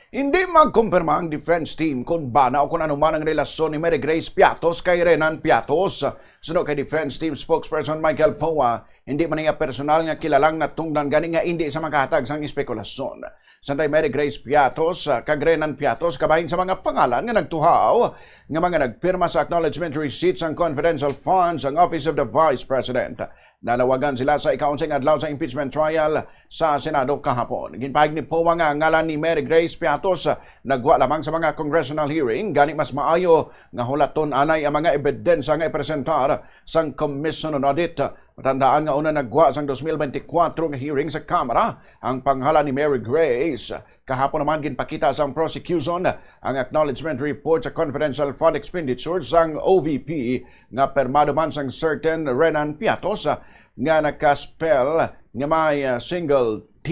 Hindi magkumpirma ang defense team kung bana o kung ano man ang relasyon ni Mary Grace Piattos kay Renan Piatos. Sunod kay defense team spokesperson Michael Poa, hindi man niya personal nga kilalang natungdan gani nga hindi sa makahatag sang espekulasyon. Sanday Mary Grace Piattos kag Renan Piatos kabahin sa mga pangalan nga nagtuhaw nga mga nagpirma sa acknowledgement receipts ang confidential funds ang Office of the Vice President. Nalawagan sila sa ikaonsing adlaw sa impeachment trial sa Senado kahapon. Ginpahig ni Poa nga ngalan ni Mary Grace Piattos nagwa lamang sa mga congressional hearing gani mas maayo nga hulaton anay ang mga ebidensya nga ipresentar sang Commission on Audit. Matandaan nga una nagwa sang 2024 nga hearing sa Kamara ang pangalan ni Mary Grace. Kahapon naman ginpakita sa prosecution ang acknowledgement report sa confidential fund expenditures sang OVP nga permado man sang certain Renan Piatos nga nakaspell nga may single T.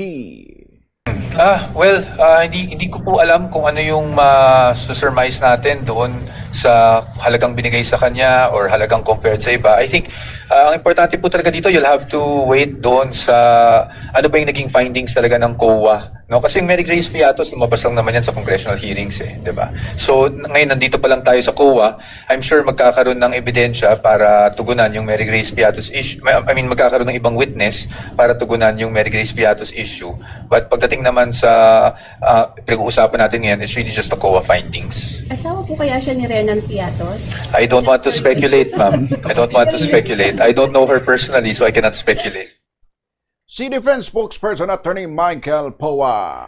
Hindi ko po alam kung ano yung ma-surmise natin doon sa halagang binigay sa kanya or halagang compared sa iba. I think ang importante po talaga dito, you'll have to wait doon sa ano ba yung naging findings talaga ng COA. No? Kasi yung Mary Grace Piattos, lumabas lang naman yan sa congressional hearings di ba? So ngayon nandito pa lang tayo sa COA, I'm sure magkakaroon ng ebidensya para tugunan yung Mary Grace Piattos issue. Magkakaroon ng ibang witness para tugunan yung Mary Grace Piattos issue. But pagdating naman sa pinag-uusapan natin ngayon, it's really just the COA findings. Asawa po kaya siya ni Renan Piatos? I don't want to speculate, ma'am. I don't want to speculate. I don't know her personally, so I cannot speculate. Si Defense Spokesperson Attorney Michael Poa.